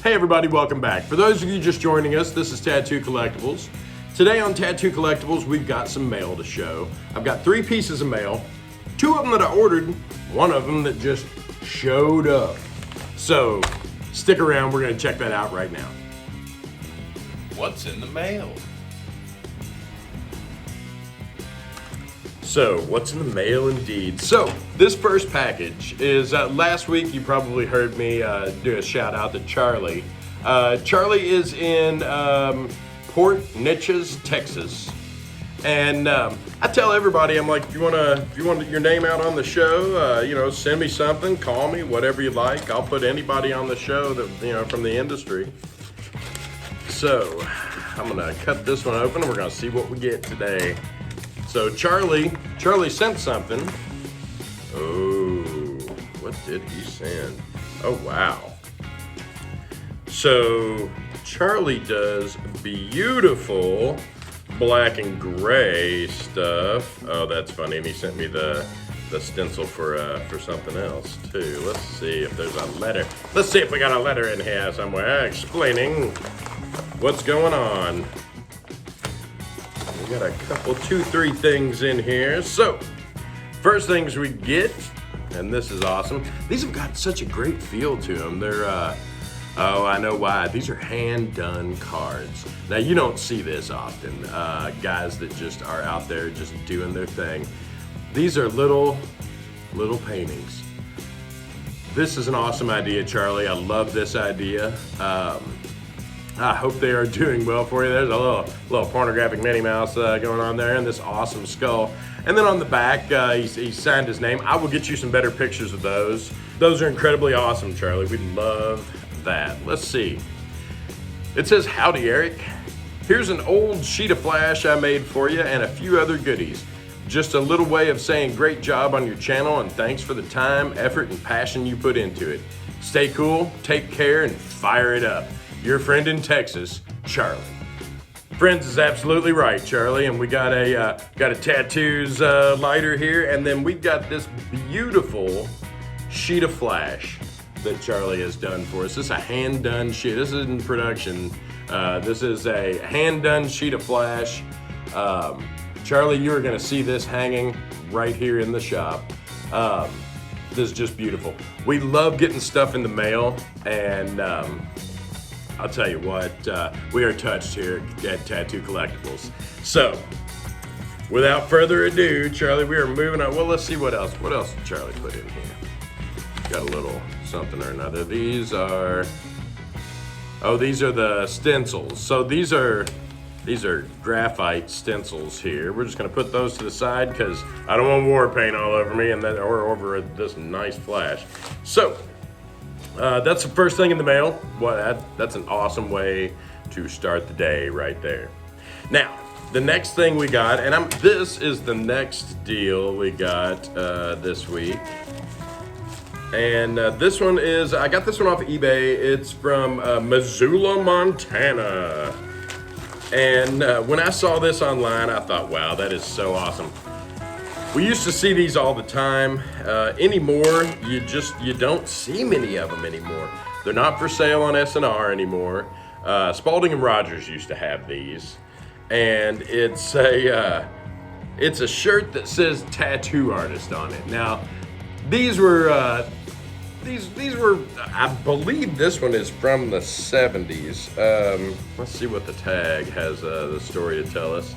Hey everybody, welcome back. For those of you just joining us, this is Tattoo Collectables. Today on Tattoo Collectables, we've got some mail to show. I've got 3 pieces of mail, 2 of them that I ordered, 1 of them that just showed up. So stick around, we're gonna check that out right now. What's in the mail? So, what's in the mail indeed? So, this first package is, last week you probably heard me do a shout out to Charlie. Charlie is in Port Neches, Texas. And I tell everybody, I'm like, if you want your name out on the show, send me something, call me, whatever you like. I'll put anybody on the show that, from the industry. So, I'm gonna cut this one open and we're gonna see what we get today. So Charlie sent something. Oh, what did he send? Oh, wow. So Charlie does beautiful black and gray stuff. Oh, that's funny. And he sent me the stencil for something else too. Let's see if there's a letter. Let's see if we got a letter in here somewhere explaining what's going on. We got a couple, 2-3 things in here. So, first things we get, and this is awesome. These have got such a great feel to them. They're, oh, I know why. These are hand-done cards. Now, you don't see this often. Guys that just are out there just doing their thing. These are little paintings. This is an awesome idea, Charlie. I love this idea. I hope they are doing well for you. There's a little pornographic Minnie Mouse going on there, and this awesome skull. And then on the back, he signed his name. I will get you some better pictures of those. Those are incredibly awesome, Charlie. We love that. Let's see. It says, "Howdy, Eric. Here's an old sheet of flash I made for you and a few other goodies. Just a little way of saying great job on your channel and thanks for the time, effort, and passion you put into it. Stay cool, take care, and fire it up. Your friend in Texas, Charlie." Friends is absolutely right, Charlie. And we got a tattoos lighter here, and then we've got this beautiful sheet of flash that Charlie has done for us. This is a hand-done sheet. This isn't production. This is a hand-done sheet of flash. Charlie, you are going to see this hanging right here in the shop. This is just beautiful. We love getting stuff in the mail, and I'll tell you what, we are touched here at Tattoo Collectables. So, without further ado, Charlie, we are moving on. Well, let's see what else. What else did Charlie put in here? Got a little something or another. These are the stencils. So these are graphite stencils here. We're just gonna put those to the side because I don't want war paint all over me or over this nice flash. So, that's the first thing in the mail. Well, that's an awesome way to start the day right there. Now, the next thing we got, and this is the next deal we got this week. And this one is, I got this one off eBay. It's from Missoula, Montana. And when I saw this online, I thought, wow, that is so awesome. We used to see these all the time. Anymore, you don't see many of them anymore. They're not for sale on S&R anymore. Spalding and Rogers used to have these, and it's a shirt that says tattoo artist on it. Now, these were I believe this one is from the 70s. Let's see what the tag has the story to tell us.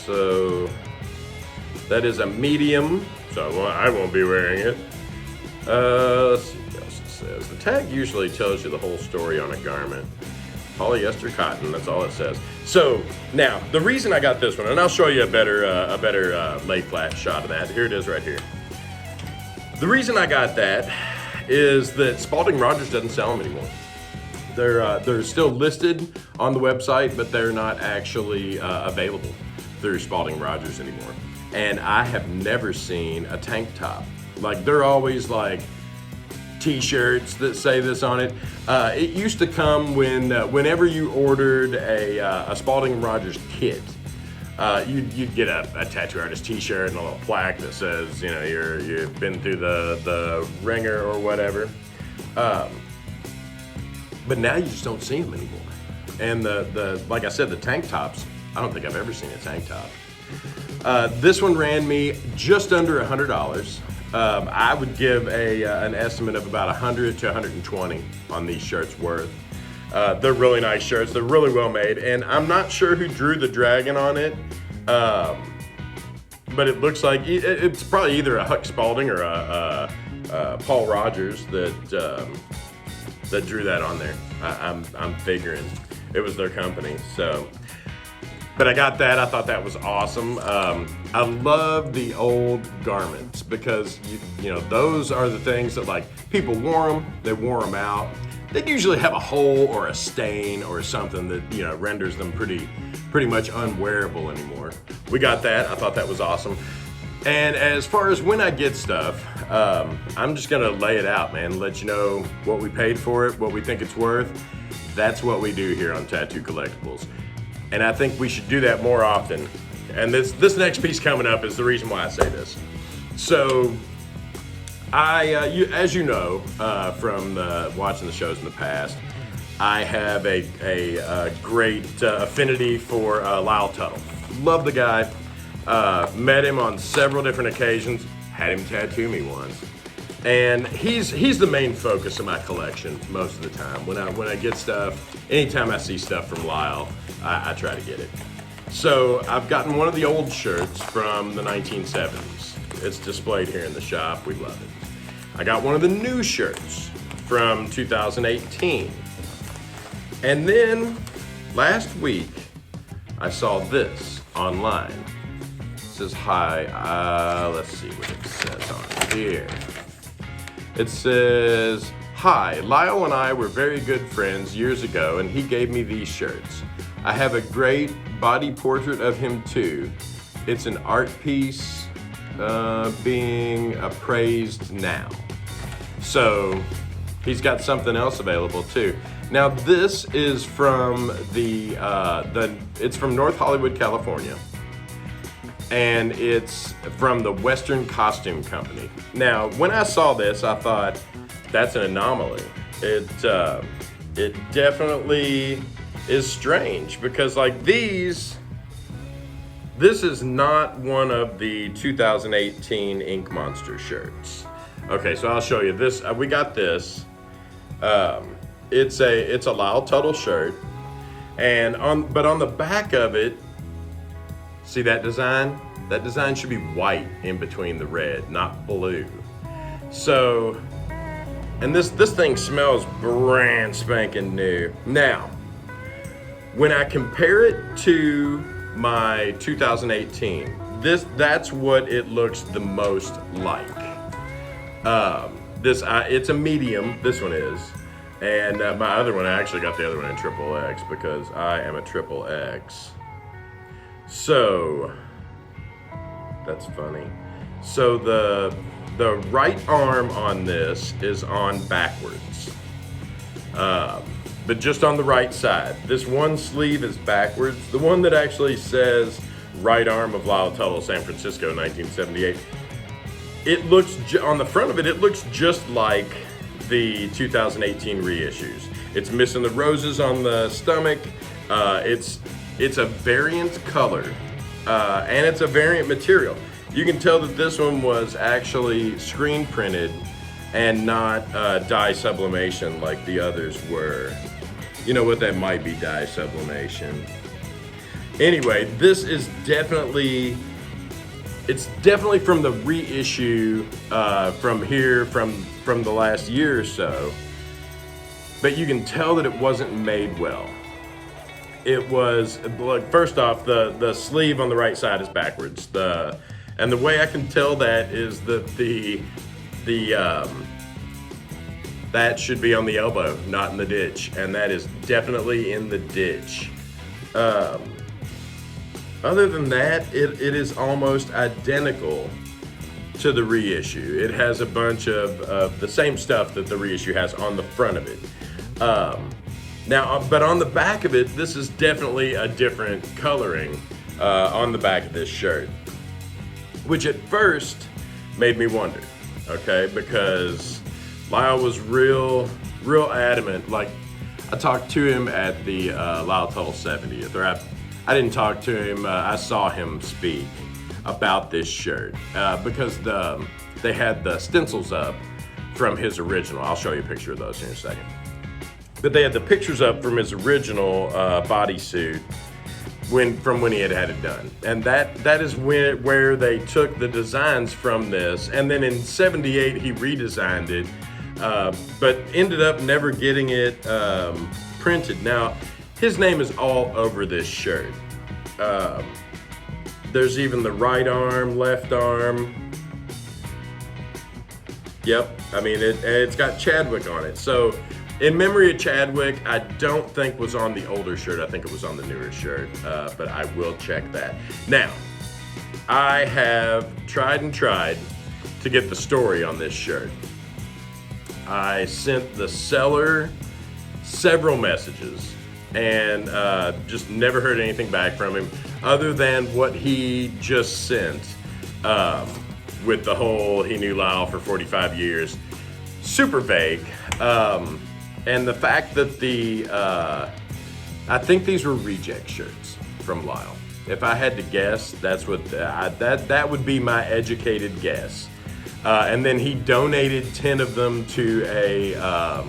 So. That is a medium, so I won't be wearing it. Let's see what else it says. The tag usually tells you the whole story on a garment. Polyester cotton, that's all it says. So now, the reason I got this one, and I'll show you a better lay flat shot of that. Here it is right here. The reason I got that is that Spalding Rogers doesn't sell them anymore. They're still listed on the website, but they're not actually available through Spalding Rogers anymore. And I have never seen a tank top. Like, they're always like t-shirts that say this on it. It used to come whenever you ordered a Spalding Rogers kit. You'd get a tattoo artist t-shirt and a little plaque that says, you've been through the ringer or whatever. but now you just don't see them anymore. And the like I said, the tank tops, I don't think I've ever seen a tank top. This one ran me just under $100. I would give an estimate of about 100 to 120 on these shirts worth. They're really nice shirts. They're really well made, and I'm not sure who drew the dragon on it, but it looks like it's probably either a Huck Spalding or a Paul Rogers that drew that on there. I'm figuring it was their company. So, but I got that. I thought that was awesome. I love the old garments because you know those are the things that like people wore them. They wore them out. They usually have a hole or a stain or something that renders them pretty much unwearable anymore. We got that. I thought that was awesome. And as far as when I get stuff, I'm just gonna lay it out, man. Let you know what we paid for it, what we think it's worth. That's what we do here on Tattoo Collectables. And I think we should do that more often. And this next piece coming up is the reason why I say this. So, as you know from watching the shows in the past, I have a great affinity for Lyle Tuttle. Love the guy. Met him on several different occasions. Had him tattoo me once. And he's the main focus of my collection most of the time. When I get stuff, anytime I see stuff from Lyle, I try to get it. So I've gotten one of the old shirts from the 1970s. It's displayed here in the shop. We love it. I got one of the new shirts from 2018. And then last week, I saw this online. It says, hi, let's see what it says on here. It says, hi, Lyle and I were very good friends years ago and he gave me these shirts. I have a great body portrait of him too. It's an art piece being appraised now. So he's got something else available too. Now this is from it's from North Hollywood, California. And it's from the Western Costume Company. Now, when I saw this, I thought, that's an anomaly. It definitely is strange because like this is not one of the 2018 Ink Monster shirts. Okay, so I'll show you this. We got this. It's a Lyle Tuttle shirt, and on the back of it, see that design? That design should be white in between the red, not blue. So, and this thing smells brand spanking new. Now, when I compare it to my 2018, that's what it looks the most like. It's a medium, this one is. And my other one, I actually got the other one in XXX because I am a XXX. So, that's funny. So the right arm on this is on backwards, but just on the right side. This one sleeve is backwards. The one that actually says right arm of Lyle Tuttle, San Francisco, 1978. It looks, on the front of it, it looks just like the 2018 reissues. It's missing the roses on the stomach. It's a variant color, and it's a variant material. You can tell that this one was actually screen printed and not dye sublimation like the others were. You know what, that might be dye sublimation. Anyway, this is definitely from the reissue from the last year or so. But you can tell that it wasn't made well. It was, look, first off, the sleeve on the right side is backwards. And the way I can tell that is that that should be on the elbow, not in the ditch. And that is definitely in the ditch. Other than that, it is almost identical to the reissue. It has a bunch of the same stuff that the reissue has on the front of it. Now, but on the back of it, this is definitely a different coloring on the back of this shirt, which at first made me wonder, okay, because Lyle was real adamant. Like, I talked to him at the Lyle Tuttle 70th, or I didn't talk to him, I saw him speak about this shirt because they had the stencils up from his original. I'll show you a picture of those in a second. But they had the pictures up from his original bodysuit from when he had it done. And that is where they took the designs from this. And then in 78, he redesigned it, but ended up never getting it printed. Now, his name is all over this shirt. There's even the right arm, left arm. Yep, I mean, it's got Chadwick on it. So, in memory of Chadwick, I don't think was on the older shirt. I think it was on the newer shirt, but I will check that. Now, I have tried to get the story on this shirt. I sent the seller several messages and just never heard anything back from him other than what he just sent with the whole he knew Lyle for 45 years. Super vague. And the fact that I think these were reject shirts from Lyle. If I had to guess, that's what that would be my educated guess. And then he donated 10 of them to a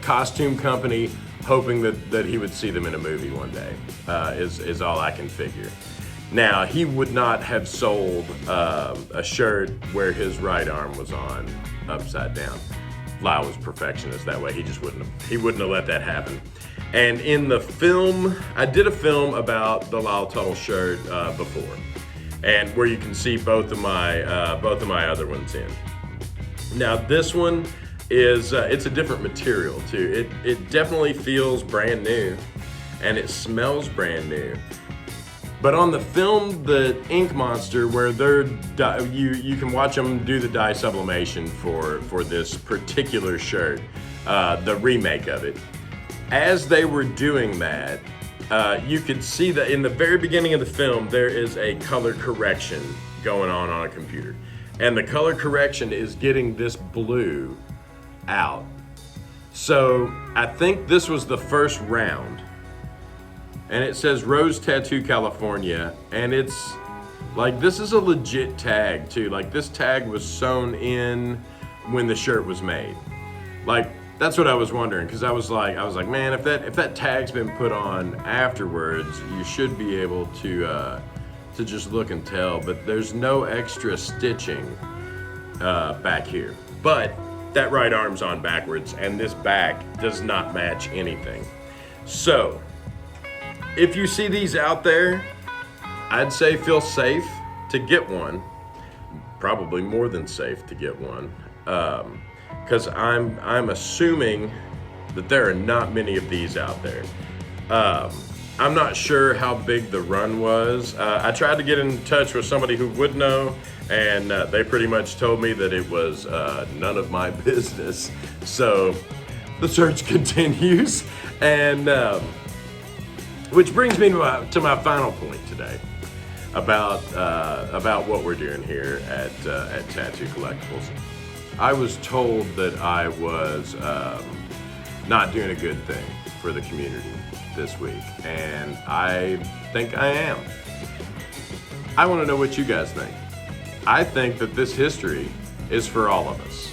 costume company, hoping that he would see them in a movie one day. Is all I can figure. Now, he would not have sold a shirt where his right arm was on upside down. Lyle was perfectionist that way. He wouldn't have let that happen. And in the film, I did a film about the Lyle Tuttle shirt before, and where you can see both of my other ones in. Now this one is it's a different material too. It definitely feels brand new, and it smells brand new. But on the film, the Ink Monster, where you can watch them do the dye sublimation for this particular shirt, the remake of it. As they were doing that, you could see that in the very beginning of the film, there is a color correction going on a computer. And the color correction is getting this blue out. So I think this was the first round. And it says Rose Tattoo California, and it's like, this is a legit tag too. Like, this tag was sewn in when the shirt was made. Like, that's what I was wondering, because I was like, man, if that tag's been put on afterwards, you should be able to just look and tell. But there's no extra stitching back here. But that right arm's on backwards, and this back does not match anything. So, if you see these out there, I'd say feel safe to get one. Probably more than safe to get one. Because I'm assuming that there are not many of these out there. I'm not sure how big the run was. I tried to get in touch with somebody who would know, and they pretty much told me that it was none of my business. So the search continues, and which brings me to my final point today about what we're doing here at Tattoo Collectables. I was told that I was not doing a good thing for the community this week, and I think I am. I want to know what you guys think. I think that this history is for all of us,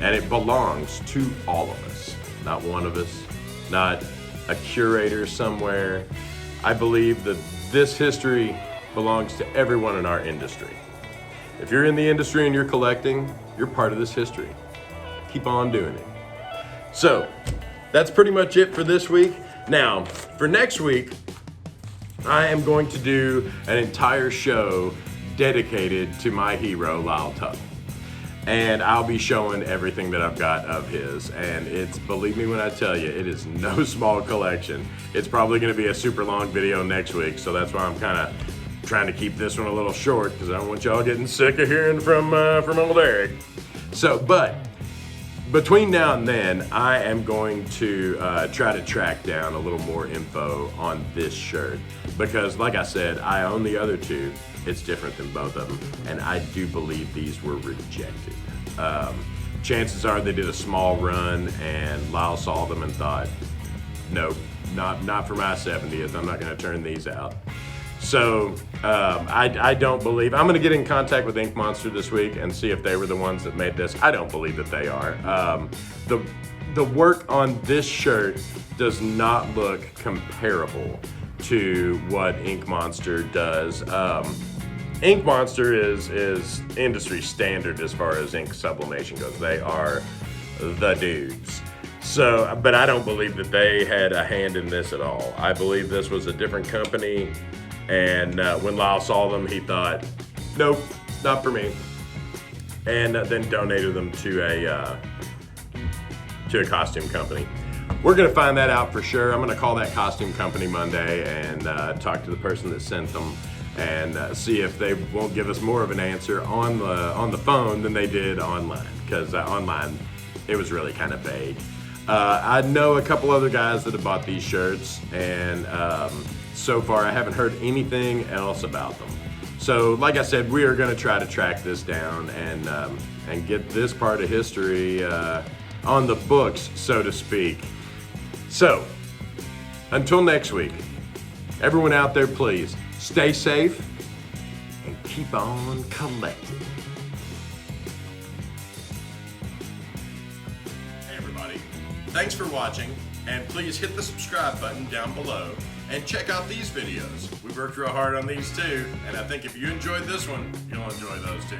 and it belongs to all of us, not one of us, not a curator somewhere. I believe that this history belongs to everyone in our industry. If you're in the industry and you're collecting, you're part of this history. Keep on doing it. So, that's pretty much it for this week. Now, for next week, I am going to do an entire show dedicated to my hero, Lyle Tuttle. And I'll be showing everything that I've got of his. And it's, believe me when I tell you, it is no small collection. It's probably gonna be a super long video next week, so that's why I'm kinda trying to keep this one a little short, because I don't want y'all getting sick of hearing from old Eric. So, but between now and then, I am going to try to track down a little more info on this shirt, because like I said, I own the other two. It's different than both of them, and I do believe these were rejected. Chances are they did a small run, and Lyle saw them and thought, nope, not for my 70th. I'm not going to turn these out. So I don't believe, I'm going to get in contact with Ink Monster this week and see if they were the ones that made this. I don't believe that they are. The work on this shirt does not look comparable to what Ink Monster does. Ink Monster is industry standard as far as ink sublimation goes. They are the dudes. So, but I don't believe that they had a hand in this at all. I believe this was a different company, and when Lyle saw them, he thought, nope, not for me, and then donated them to a costume company. We're gonna find that out for sure. I'm gonna call that costume company Monday and talk to the person that sent them and see if they won't give us more of an answer on the phone than they did online, because online it was really kind of vague. I know a couple other guys that have bought these shirts, and so far I haven't heard anything else about them. So like I said, we are gonna try to track this down and get this part of history on the books, so to speak. So, until next week, everyone out there, please stay safe and keep on collecting. Hey everybody, thanks for watching, and please hit the subscribe button down below and check out these videos. We worked real hard on these too, and I think if you enjoyed this one, you'll enjoy those too.